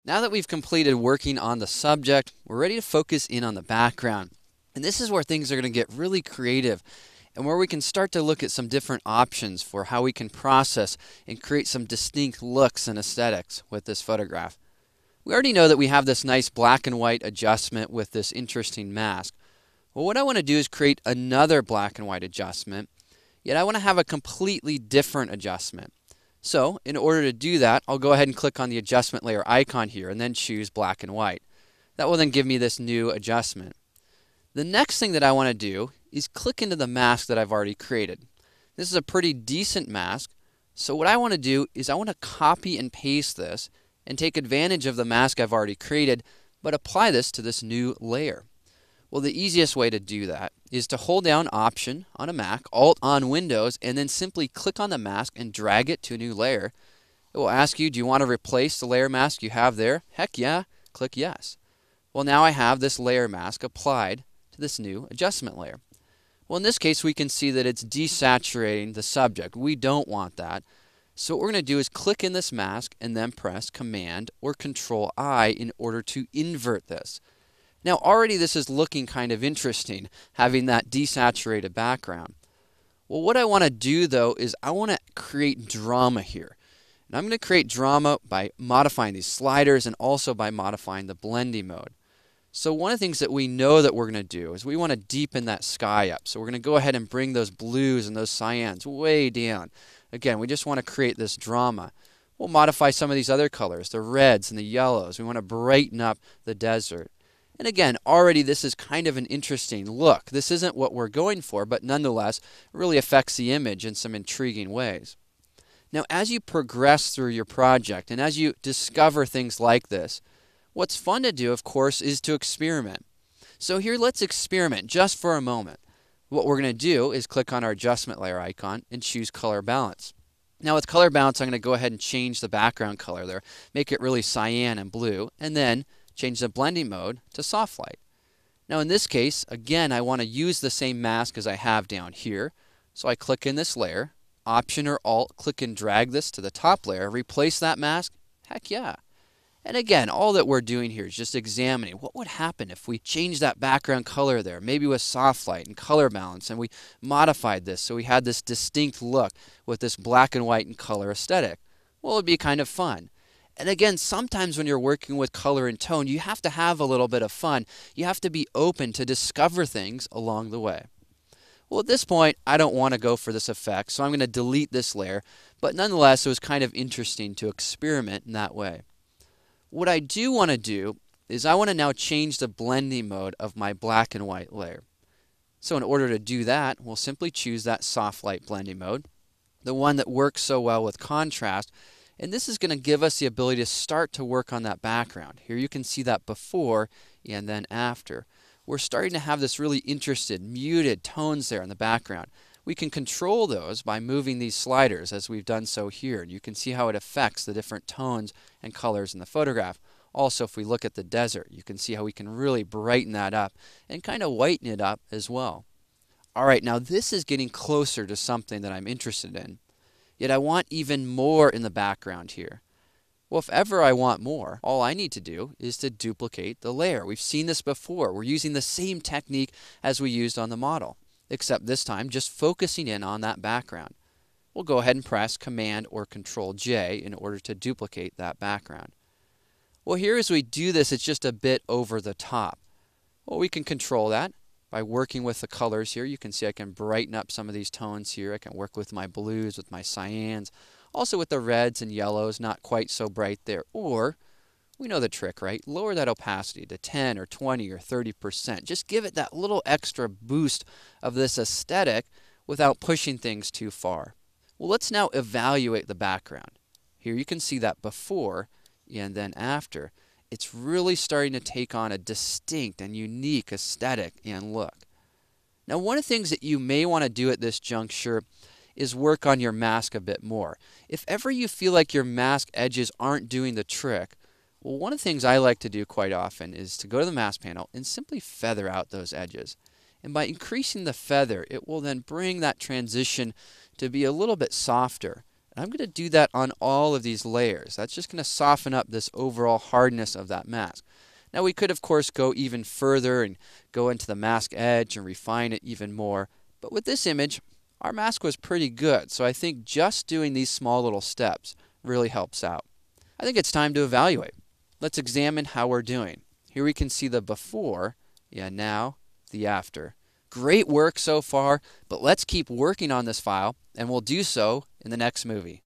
Now that we've completed working on the subject, we're ready to focus in on the background. And this is where things are going to get really creative and where we can start to look at some different options for how we can process and create some distinct looks and aesthetics with this photograph. We already know that we have this nice black and white adjustment with this interesting mask. Well, what I want to do is create another black and white adjustment, yet I want to have a completely different adjustment. So, in order to do that, I'll go ahead and click on the adjustment layer icon here and then choose black and white. That will then give me this new adjustment. The next thing that I want to do is click into the mask that I've already created. This is a pretty decent mask, so what I want to do is I want to copy and paste this and take advantage of the mask I've already created, but apply this to this new layer. Well, the easiest way to do that is to hold down Option on a Mac, Alt on Windows, and then simply click on the mask and drag it to a new layer. It will ask you, do you want to replace the layer mask you have there? Heck yeah, click yes. Well, now I have this layer mask applied to this new adjustment layer. Well, in this case, we can see that it's desaturating the subject. We don't want that. So what we're going to do is click in this mask and then press Command or Control I in order to invert this. Now already this is looking kind of interesting, having that desaturated background. Well, what I want to do though is I want to create drama here. And I'm going to create drama by modifying these sliders and also by modifying the blending mode. So one of the things that we know that we're going to do is we want to deepen that sky up. So we're going to go ahead and bring those blues and those cyans way down. Again, we just want to create this drama. We'll modify some of these other colors, the reds and the yellows. We want to brighten up the desert. And again, already this is kind of an interesting look. This isn't what we're going for, but nonetheless, it really affects the image in some intriguing ways. Now, as you progress through your project and as you discover things like this, what's fun to do, of course, is to experiment. So here, let's experiment just for a moment. What we're going to do is click on our adjustment layer icon and choose color balance. Now with color balance, I'm going to go ahead and change the background color there, make it really cyan and blue, and then change the blending mode to soft light. Now in this case, again, I want to use the same mask as I have down here. So I click in this layer, Option or Alt, click and drag this to the top layer, replace that mask. Heck yeah. And again, all that we're doing here is just examining what would happen if we changed that background color there, maybe with soft light and color balance, and we modified this so we had this distinct look with this black and white and color aesthetic. Well, it would be kind of fun. And again, sometimes when you're working with color and tone, you have to have a little bit of fun. You have to be open to discover things along the way. Well, at this point, I don't want to go for this effect, so I'm going to delete this layer. But nonetheless, it was kind of interesting to experiment in that way. What I do want to do is I want to now change the blending mode of my black and white layer. So in order to do that, we'll simply choose that soft light blending mode, the one that works so well with contrast. And this is going to give us the ability to start to work on that background. Here you can see that before and then after. We're starting to have this really interesting, muted tones there in the background. We can control those by moving these sliders as we've done so here. And you can see how it affects the different tones and colors in the photograph. Also, if we look at the desert, you can see how we can really brighten that up and kind of whiten it up as well. All right, now this is getting closer to something that I'm interested in. Yet I want even more in the background here. Well, if ever I want more, all I need to do is to duplicate the layer. We've seen this before. We're using the same technique as we used on the model, except this time just focusing in on that background. We'll go ahead and press Command or Control J in order to duplicate that background. Well, here as we do this, it's just a bit over the top. Well, we can control that by working with the colors here. You can see I can brighten up some of these tones here. I can work with my blues, with my cyans, also with the reds and yellows, not quite so bright there. Or, we know the trick, right? Lower that opacity to 10 or 20 or 30%. Just give it that little extra boost of this aesthetic without pushing things too far. Well, let's now evaluate the background. Here you can see that before and then after. It's really starting to take on a distinct and unique aesthetic and look. Now, one of the things that you may want to do at this juncture is work on your mask a bit more. If ever you feel like your mask edges aren't doing the trick, well, one of the things I like to do quite often is to go to the mask panel and simply feather out those edges. And by increasing the feather, it will then bring that transition to be a little bit softer, And I'm going to do that on all of these layers. That's just going to soften up this overall hardness of that mask. Now we could, of course, go even further and go into the mask edge and refine it even more. But with this image, our mask was pretty good. So I think just doing these small little steps really helps out. I think it's time to evaluate. Let's examine how we're doing. Here we can see the before, now the after. Great work so far, but let's keep working on this file, and we'll do so in the next movie.